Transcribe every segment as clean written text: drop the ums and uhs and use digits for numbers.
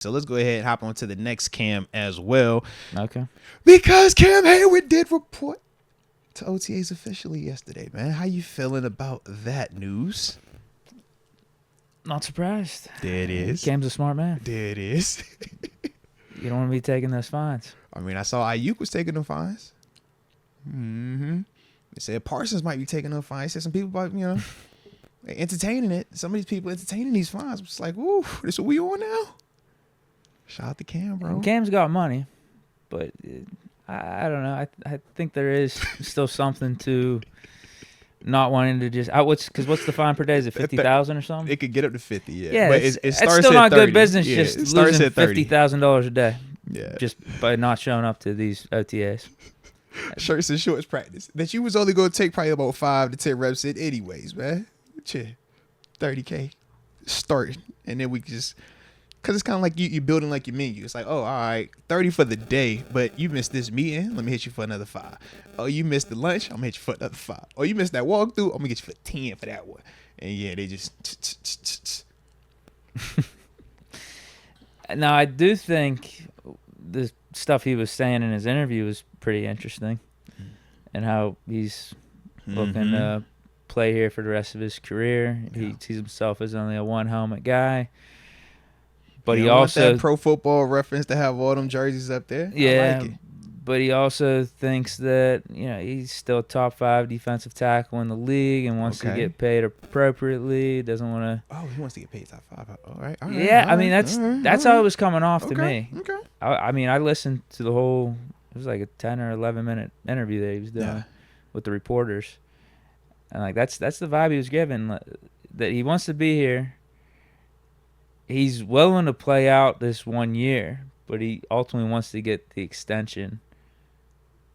So let's go ahead and hop on to the next Cam as well. Okay. Because Cam Heyward did report to OTAs officially yesterday, man. How you feeling about that news? Not surprised. There it is. Cam's a smart man. There it is. You don't want to be taking those fines. I mean, I saw Ayuk was taking them fines. They said Parsons might be taking them fines. Said some people about, entertaining it. Some of these people entertaining these fines. I'm just like, woo, this what we on now? Shout out to Cam, bro. Cam's got money, but I don't know. I think there is still something to not wanting to just because what's the fine per day? Is it 50,000 or something? It could get up to 50, yeah. Yeah, but it's starts still at not 30. good business. Yeah, just it starts losing at 30. $50,000 a day. Yeah, just by not showing up to these OTAs. Shirts and shorts practice that you was only going to take probably about 5 to 10 reps in anyways, man. Chill. $30K starting, and then we just. Because it's kind of like you're building like your menu. It's like, oh, all right, 30 for the day, but you missed this meeting. Let me hit you for another 5. Oh, you missed the lunch. I'm going to hit you for another 5. Oh, you missed that walkthrough. I'm going to get you for 10 for that one. And, yeah, they just... Now, I do think the stuff he was saying in his interview was pretty interesting and how he's looking to play here for the rest of his career. Yeah. He sees himself as only a one-helmet guy. But he also want that Pro Football Reference to have all them jerseys up there. Yeah, I like it. But he also thinks that he's still a top 5 defensive tackle in the league and wants to get paid appropriately. Doesn't want to. Oh, he wants to get paid top 5. All right. Yeah, I mean that's how it was coming off to me. Okay. I mean, I listened to the whole. It was like a 10 or 11-minute interview that he was doing with the reporters, and like that's the vibe he was giving, that he wants to be here. He's willing to play out this 1 year, but he ultimately wants to get the extension,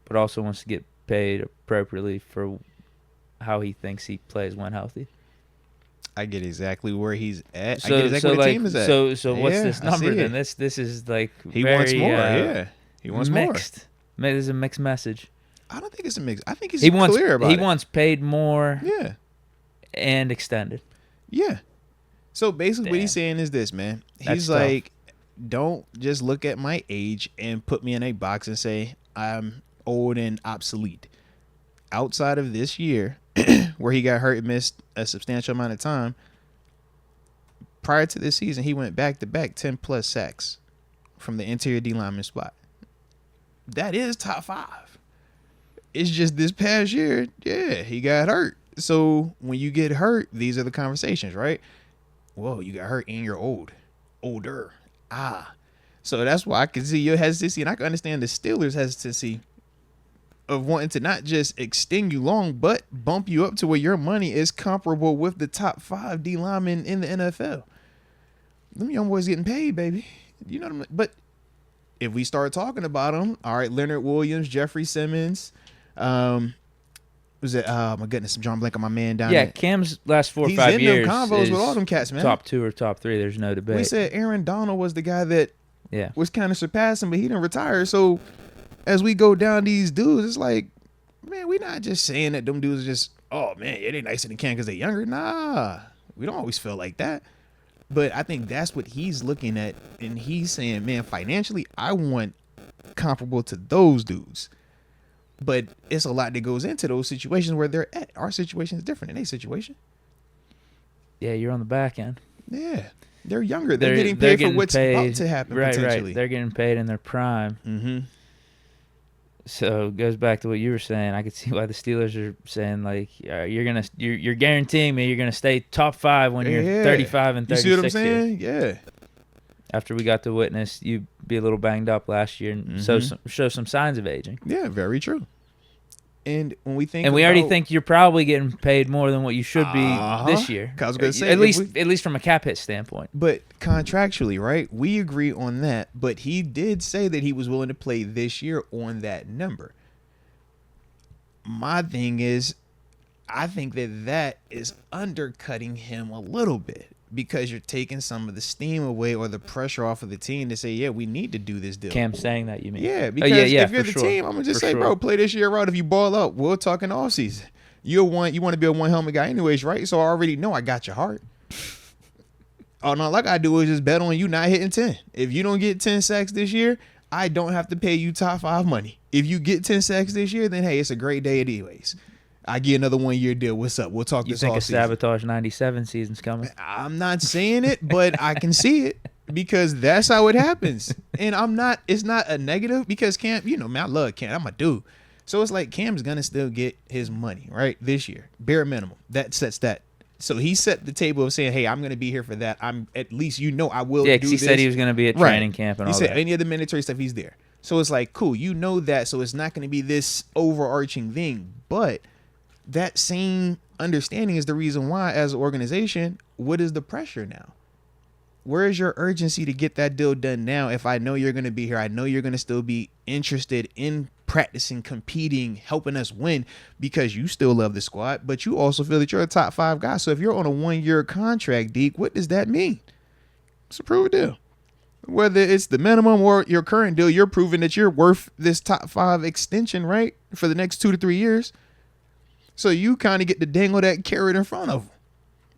but also wants to get paid appropriately for how he thinks he plays when healthy. I get exactly where he's at. So, I get exactly where the team is at. So what's this number then? This is like he wants more. He wants mixed. More. There's a mixed message. I don't think it's a mix. I think he's clear about it. He wants paid more. Yeah. And extended. Yeah. So basically what he's saying is this, man. He's like, don't just look at my age and put me in a box and say I'm old and obsolete. Outside of this year, where he got hurt and missed a substantial amount of time, prior to this season, he went back-to-back 10-plus sacks from the interior D lineman spot. That is top 5. It's just this past year, he got hurt. So when you get hurt, these are the conversations, right? Whoa, you got hurt and you're older. So that's why I can see your hesitancy, and I can understand the Steelers' hesitancy of wanting to not just extend you long, but bump you up to where your money is comparable with the top 5 D linemen in the NFL. Them young boys getting paid, baby. You know what I mean? But if we start talking about them, all right, Leonard Williams, Jeffrey Simmons, was it? Oh my goodness, I'm drawing blank on my man down there. Yeah, Cam's last 4 or 5 years. He's in them combos with all them cats, man. Top 2 or top 3. There's no debate. We said Aaron Donald was the guy that was kind of surpassing, but he didn't retire. So as we go down these dudes, it's like, man, we not just saying that them dudes are just, oh man, yeah, they nicer than Cam because they're younger. Nah, we don't always feel like that. But I think that's what he's looking at, and he's saying, man, financially, I want comparable to those dudes. But it's a lot that goes into those situations where they're at. Our situation is different than their situation. Yeah, you're on the back end. Yeah. They're younger. They're getting paid for what's about to happen, potentially. Right. They're getting paid in their prime. Mm-hmm. So it goes back to what you were saying. I could see why the Steelers are saying, like, you're guaranteeing me you're gonna stay top 5 when you're 35 and 36. You see what I'm saying? Yeah. After we got to witness you be a little banged up last year and show some signs of aging. Yeah, very true. And when we think, and we already think you're probably getting paid more than what you should be this year. I was gonna say, at least from a cap hit standpoint. But contractually, right? We agree on that. But he did say that he was willing to play this year on that number. My thing is, I think that is undercutting him a little bit, because you're taking some of the steam away or the pressure off of the team to say, yeah, we need to do this deal. Cam saying that, you mean? Yeah, because if you're the team, I'm going to just say, bro, play this year out. If you ball up, we'll talk in the offseason. You want to be a one-helmet guy anyways, right? So I already know I got your heart. all I gotta do is just bet on you not hitting 10. If you don't get 10 sacks this year, I don't have to pay you top 5 money. If you get 10 sacks this year, then hey, it's a great day anyways. I get another 1-year deal. What's up? We'll talk this all season. You think a Sabotage 97 season's coming? I'm not saying it, but I can see it because that's how it happens. And it's not a negative because Cam, man, I love Cam. I'm my dude. So it's like Cam's going to still get his money, right? This year. Bare minimum. That sets that. So he set the table of saying, hey, I'm going to be here for that. I'm at least, I will do this. Yeah, because he said he was going to be at training camp and all that. He said any of the mandatory stuff, he's there. So it's like, cool, that. So it's not going to be this overarching thing. But that same understanding is the reason why, as an organization, what is the pressure now? Where is your urgency to get that deal done now? If I know you're going to be here, I know you're going to still be interested in practicing, competing, helping us win because you still love the squad, but you also feel that you're a top 5 guy. So if you're on a 1-year contract, Deke, what does that mean? It's a proven deal. Whether it's the minimum or your current deal, you're proving that you're worth this top 5 extension, right? For the next 2 to 3 years. So you kind of get to dangle that carrot in front of them.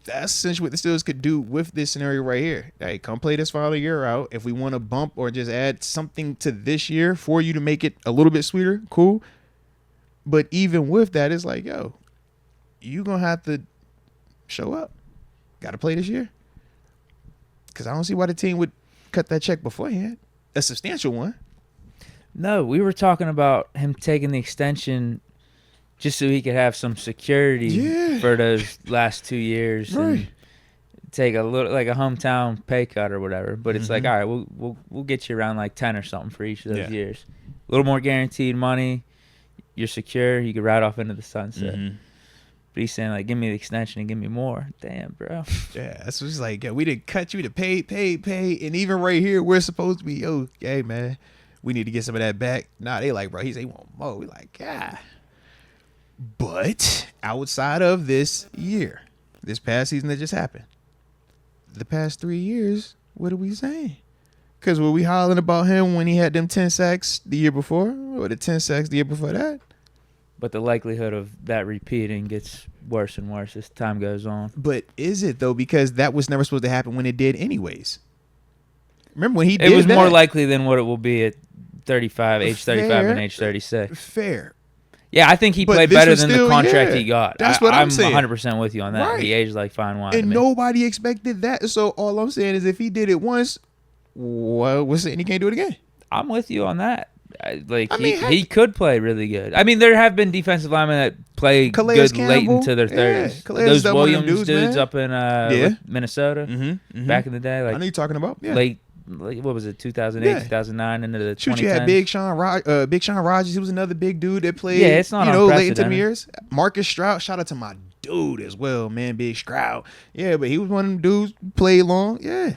That's essentially what the Steelers could do with this scenario right here. Hey, come play this final year out. If we want to bump or just add something to this year for you to make it a little bit sweeter, cool. But even with that, it's like, yo, you going to have to show up. Got to play this year. Because I don't see why the team would cut that check beforehand. A substantial one. No, we were talking about him taking the extension just so he could have some security for those last 2 years and take a little like a hometown pay cut or whatever. But it's like, all right, we'll get you around like 10 or something for each of those years. A little more guaranteed money. You're secure. You can ride off into the sunset. But he's saying like, give me the extension and give me more. Damn, bro. Yeah, that's what's like. Yeah, we didn't cut you to pay, and even right here, we're supposed to be, hey man, we need to get some of that back. Nah, they like, bro, he want more. We like, yeah. But outside of this year, this past season that just happened, the past 3 years, what are we saying? Because were we hollering about him when he had them 10 sacks the year before or the 10 sacks the year before that? But the likelihood of that repeating gets worse and worse as time goes on. But is it, though? Because that was never supposed to happen when it did anyways. Remember when he did that? It was that? More likely than what it will be at 35, age 35 and age 36. Fair. Yeah, I think he played better than the contract he got. That's what I'm saying. I'm 100% with you on that. Right. He aged like fine wine. And nobody expected that. So all I'm saying is if he did it once, what's saying he can't do it again? I'm with you on that. He could play really good. I mean, there have been defensive linemen that play good late into their 30s. Those Williams dudes up in Minnesota back in the day. I know you're talking about. Yeah. Late, what was it, 2008, 2009 into the 2010s? You had Big Sean Rogers. He was another big dude that played, it's not late into the years. Marcus Stroud. Shout out to my dude as well, man, Big Stroud. Yeah, but he was one of them dudes who played long. Yeah.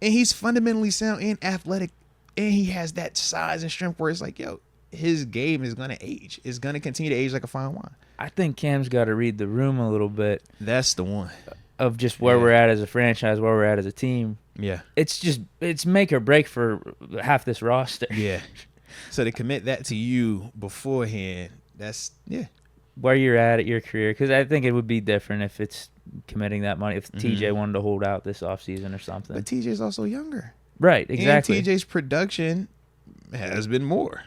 And he's fundamentally sound and athletic. And he has that size and strength where it's like, yo, his game is going to age. It's going to continue to age like a fine wine. I think Cam's got to read the room a little bit. That's the one. Of just where we're at as a franchise, where we're at as a team. Yeah. It's make or break for half this roster. Yeah. So to commit that to you beforehand, that's, where you're at your career. Because I think it would be different if it's committing that money. If TJ wanted to hold out this offseason or something. But TJ's also younger. Right, exactly. And TJ's production has been more.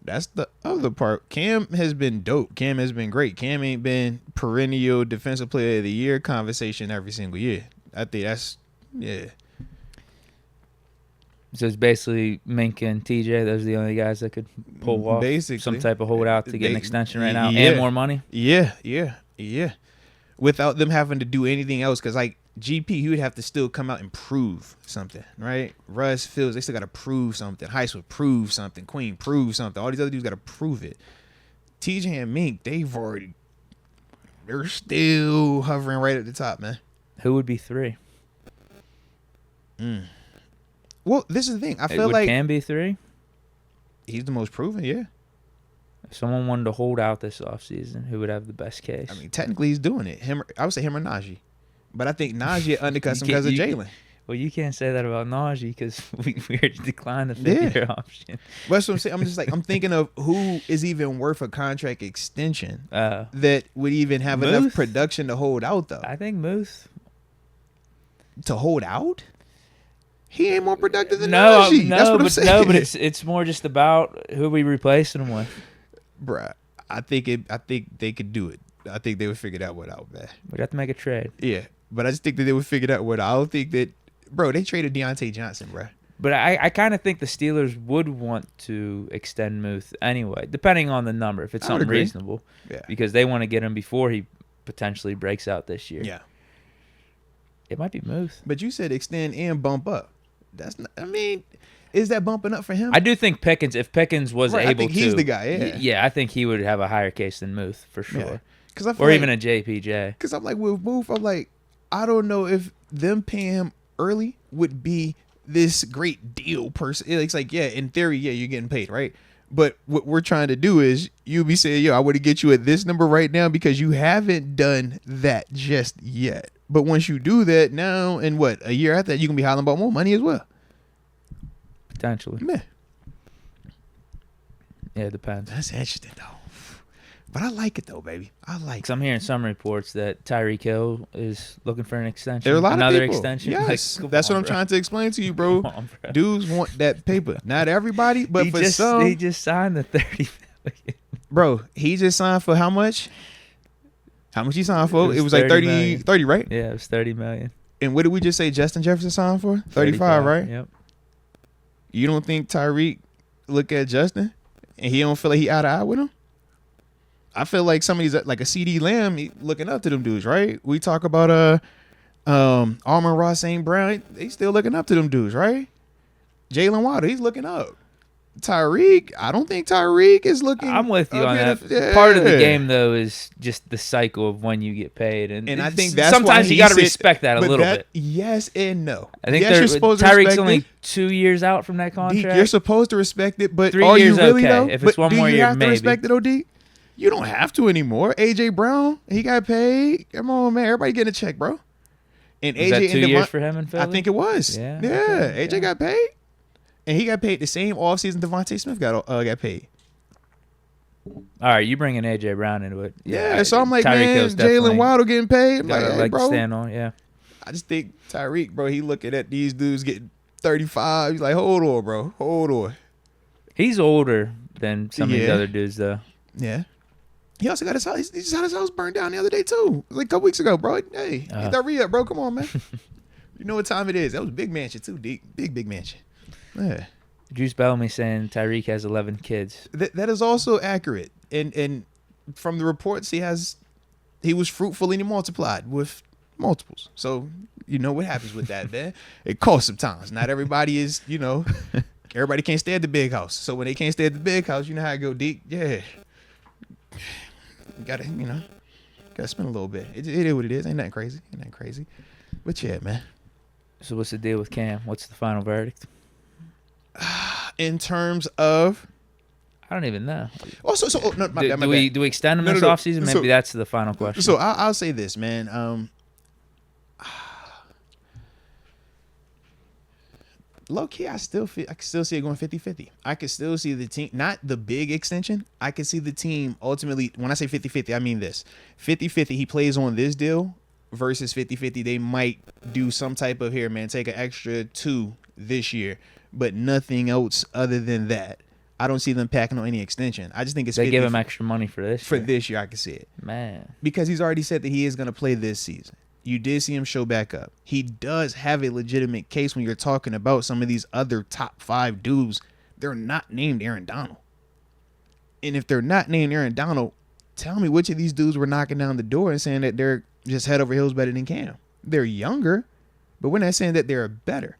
That's the other part. Cam has been dope. Cam has been great. Cam ain't been perennial defensive player of the year conversation every single year. I think that's, So it's basically Minka and TJ. Those are the only guys that could pull off some type of holdout to get an extension right now and more money. Yeah. Without them having to do anything else, because like GP, he would have to still come out and prove something, right? Russ, Fields, they still got to prove something. Heist would prove something. Queen prove something. All these other dudes got to prove it. TJ and Mink, they're still hovering right at the top, man. Who would be 3? Well, this is the thing. I feel like Cam be 3? He's the most proven, yeah. If someone wanted to hold out this offseason, who would have the best case? I mean, technically he's doing it. I would say him or Najee. But I think Najee undercuts him because of Jalen. Well, you can't say that about Najee because we already declined the 5th-year option. But that's what I'm saying. I'm just like, I'm thinking of who is even worth a contract extension that would even have enough production to hold out, though. I think Moose. to hold out. He ain't more productive than Najee. That's what I'm saying. No, but it's more just about who we replacing him with. Bruh, I think they could do it. I think they would figure that one out, man. We'd have to make a trade. Yeah, but I just think that they would figure that one out. I don't think that, bro, they traded Deontay Johnson, bruh. But I kind of think the Steelers would want to extend Muth anyway, depending on the number, if it's something reasonable. Yeah. Because they want to get him before he potentially breaks out this year. Yeah. It might be Muth. But you said extend and bump up. That's not, I mean, is that bumping up for him? I do think Pickens, if Pickens was able to. I think he's the guy, yeah. Yeah, I think he would have a higher case than Muth, for sure. Yeah. Or even a JPJ. Because I'm like, with Muth, I'm like, I don't know if them paying him early would be this great deal person. It's like, yeah, in theory, yeah, you're getting paid, right? But what we're trying to do is you be saying, yo, I would get you at this number right now because you haven't done that just yet. But once you do that now, and what, a year after that, you can be hollering about more money as well. Potentially. Man. Yeah, it depends. That's interesting, though. But I like it, though, baby. I like it. Because I'm hearing some reports that Tyreek Hill is looking for an extension. There are a lot Another of people. extension. Yes. That's what I'm trying to explain to you, bro. Dudes want that paper. Not everybody, but for some. He just signed the $30 million. Bro, he just signed for how much? How much he signed for? It was like 30, right? Yeah, it was $30 million. And what did we just say Justin Jefferson signed for? 35, right? Yep. You don't think Tyreek look at Justin and he don't feel like he eye to eye with him? I feel like somebody's like a CD Lamb looking up to them dudes, right? We talk about Amon-Ra St. Brown, they still looking up to them dudes, right? Jalen Waddle, he's looking up. Tyreek, I don't think Tyreek is looking. I'm with you on that. Yeah. Part of the game, though, is just the cycle of when you get paid, and I think that's sometimes you got to respect that a little bit. Yes and no. I think yes, you're supposed to Tyreek's respect only it. 2 years out from that contract. Deke, you're supposed to respect it, but 3 are years you really okay. though? If it's one more year, do you have maybe. to respect it, OD? You don't have to anymore. AJ Brown, he got paid. Come on, man, everybody getting a check, bro. And was AJ that 2 years for him in Philly? I think it was. Yeah. Okay. AJ got paid. And he got paid the same offseason Devontae Smith got paid. All right, you bringing AJ Brown into it. Yeah, so I'm like, man, Jalen Waddle getting paid. I'm like, hey, bro. Stand on, yeah. I just think Tyreek, bro, he looking at these dudes getting 35. He's like, hold on, bro. Hold on. He's older than some of these other dudes, though. Yeah. He also got his house. He just had his house burned down the other day, too. It was like a couple weeks ago, bro. Hey, get that re-up, bro. Come on, man. You know what time it is. That was a big mansion, too, Deke. Big mansion. Yeah. Juice Bellamy saying Tyreek has 11 kids. That is also accurate. And from the reports, he was fruitful and he multiplied with multiples. So you know what happens with that, man. It costs sometimes. Not everybody is, everybody can't stay at the big house. So when they can't stay at the big house, you know how it go, Deke. Yeah. You gotta spend a little bit. It is what it is. Ain't nothing crazy. But yeah, man. So what's the deal with Cam? What's the final verdict? In terms of, I don't even know. Do we extend him this offseason? Maybe that's the final question. So I'll say this, man. Low key, I can still see it going 50-50. I can still see the team, not the big extension. I can see the team ultimately, when I say 50-50, I mean this. 50-50, he plays on this deal versus 50-50, they might do some type of, here, man, take an extra 2 this year, but nothing else other than that. I don't see them packing on any extension. I just think it's they give him extra money for this year. For this year, I can see it. Man. Because he's already said that he is going to play this season. You did see him show back up. He does have a legitimate case when you're talking about some of these other top 5 dudes. They're not named Aaron Donald. And if they're not named Aaron Donald, tell me which of these dudes were knocking down the door and saying that they're just head over heels better than Cam. They're younger, but we're not saying that they're better.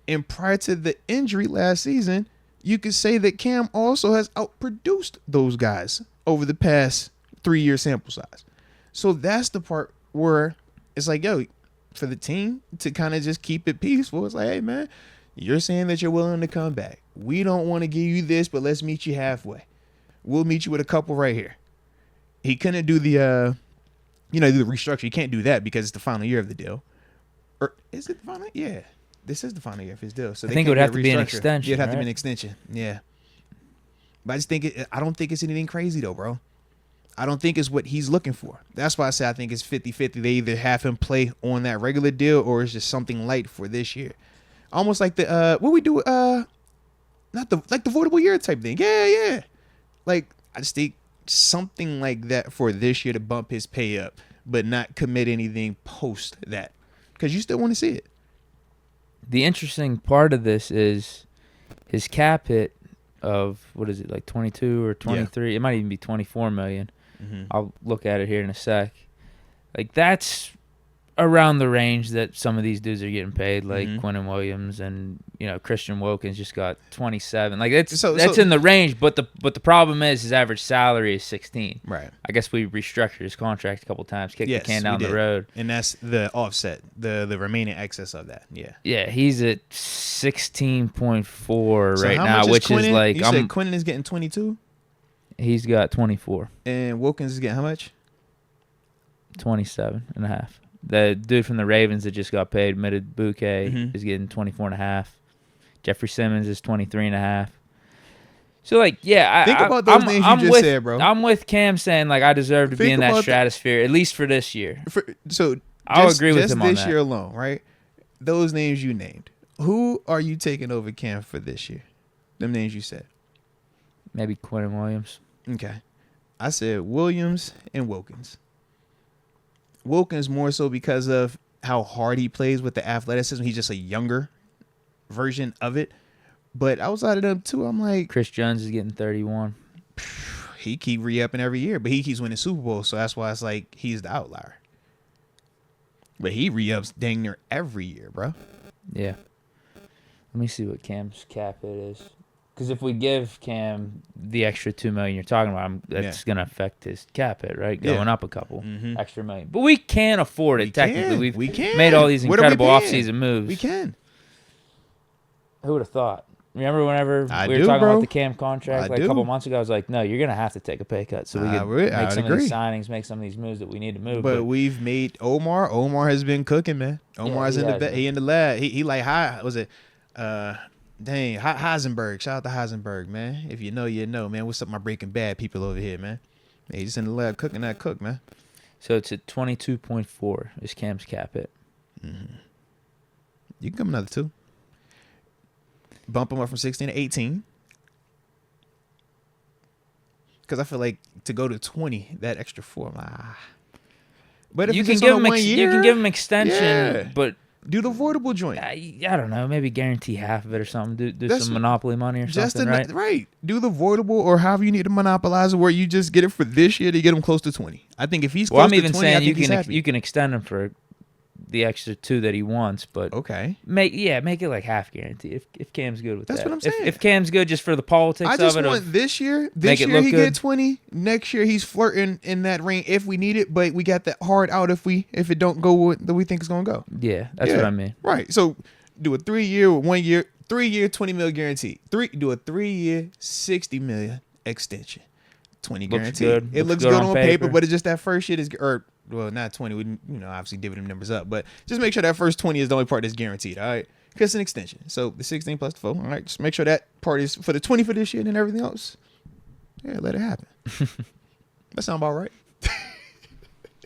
And prior to the injury last season, you could say that Cam also has outproduced those guys over the past 3-year sample size. So that's the part where it's like, yo, for the team to kind of just keep it peaceful, it's like, hey, man, you're saying that you're willing to come back. We don't want to give you this, but let's meet you halfway. We'll meet you with a couple right here. He couldn't do the, do the restructure. You can't do that because it's the final year of the deal. Or is it the final? Yeah. This is the final year of his deal. So I think it would have to be an extension. It'd have to be an extension. Yeah. But I don't think it's anything crazy though, bro. I don't think is what he's looking for. That's why I say I think it's 50-50. They either have him play on that regular deal or it's just something light for this year. Almost like the what we do not the like the voidable year type thing. Yeah. Like I just think something like that for this year to bump his pay up, but not commit anything post that. Because you still want to see it. The interesting part of this is his cap hit of, what is it, like 22 or 23? Yeah. It might even be 24 million. Mm-hmm. I'll look at it here in a sec. Like, that's around the range that some of these dudes are getting paid, like Quinnen Williams and, Christian Wilkins just got 27. Like, that's in the range, but the problem is his average salary is 16. Right. I guess we restructured his contract a couple times, kicked the can down the road. And that's the offset, the remaining excess of that. Yeah. Yeah, he's at 16.4 right now, which is like... You said Quinnen is getting 22? He's got 24. And Wilkins is getting how much? 27.5. The dude from the Ravens that just got paid, Mitted Bouquet, is getting 24.5. Jeffrey Simmons is 23.5. So, like, yeah. Think about those names you just said, bro. I'm with Cam saying, like, I deserve to be in that stratosphere, at least for this year. I'll agree with him on that. Just this year alone, right? Those names you named. Who are you taking over Cam for this year? Them names you said. Maybe Quinnen Williams. Okay. I said Williams and Wilkins. Wilkins more so because of how hard he plays with the athleticism. He's just a younger version of it. But outside of them too, I'm like... Chris Jones is getting 31. He keep re-upping every year, but he keeps winning Super Bowls, so that's why it's like he's the outlier. But he re-ups dang near every year, bro. Yeah. Let me see what Cam's cap hit is. Because if we give Cam the extra $2 million you're talking about, that's going to affect his cap hit, right? Going up a couple extra million. But we can afford it, technically. We've made all these incredible offseason moves. We can. Who would have thought? Remember whenever we were talking about the Cam contract a couple months ago? I was like, no, you're going to have to take a pay cut so we can make some of these signings, make some of these moves that we need to move. But we've made Omar. Omar has been cooking, man. Omar's in the lab. He like, was it... Heisenberg. Shout out to Heisenberg, man. If you know, you know, man. What's up, my Breaking Bad people over here, man? Hey, just in the lab cooking that cook, man. So it's at 22.4 is Cam's cap hit. Mm-hmm. You can come another 2. Bump him up from 16 to 18. Because I feel like to go to 20, that extra 4, But if you can give him 1 year, you can give him extension, but do the avoidable joint. I don't know. Maybe guarantee half of it or something. Do some monopoly money or something, right? Right. Do the avoidable or however you need to monopolize it, where you just get it for this year to get him close to 20. I think if he's close to 20, saying you can extend him for the extra 2 that he wants, but make it like half guarantee if Cam's good with that. That's what I'm saying. If Cam's good just for the politics of it. I just want this year he get 20. Next year he's flirting in that range if we need it, but we got that hard out if it don't go what we think it's gonna go. Yeah, that's what I mean. Right. So do a 3 year with 1 year, 3 year, 20 mil guarantee. Do a 3 year, 60 million extension. 20 guarantee. It looks good on paper, but it's just that first shit is well, not 20. We obviously divvy them numbers up, but just make sure that first 20 is the only part that's guaranteed. All right, because it's an extension. So the 16 plus the 4. All right, just make sure that part is for the 20 for this year, and then everything else. Yeah, let it happen. That sound about right.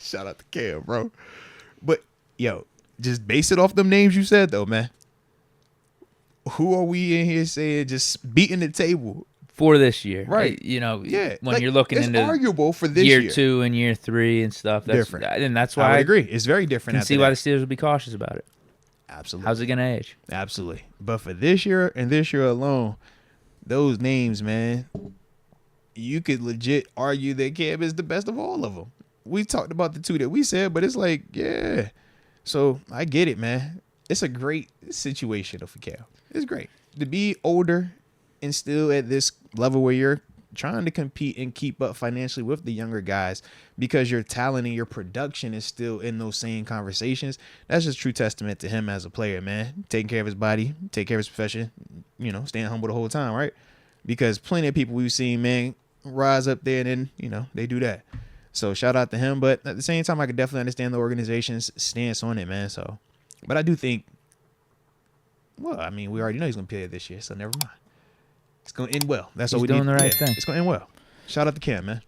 Shout out to Cam, bro. But yo, just base it off them names you said though, man. Who are we in here saying just beating the table? For this year, right? When you're looking into arguable for this year 2 and year 3 and stuff, that's different. And that's why I would agree. It's very different. You can see why the Steelers would be cautious about it. Absolutely. How's it gonna age? Absolutely. But for this year and this year alone, those names, man, you could legit argue that Cam is the best of all of them. We talked about the 2 that we said, but it's like, yeah. So I get it, man. It's a great situation for Cam. It's great to be older and still at this level where you're trying to compete and keep up financially with the younger guys because your talent and your production is still in those same conversations. That's just true testament to him as a player, man. Taking care of his body, taking care of his profession, staying humble the whole time, right? Because plenty of people we've seen, man, rise up there and then, they do that. So shout out to him. But at the same time, I could definitely understand the organization's stance on it, man. So, but I do think, we already know he's going to play it this year, so never mind. It's going to end well. That's what we need. He's doing the right thing. It's going to end well. Shout out to Cam, man.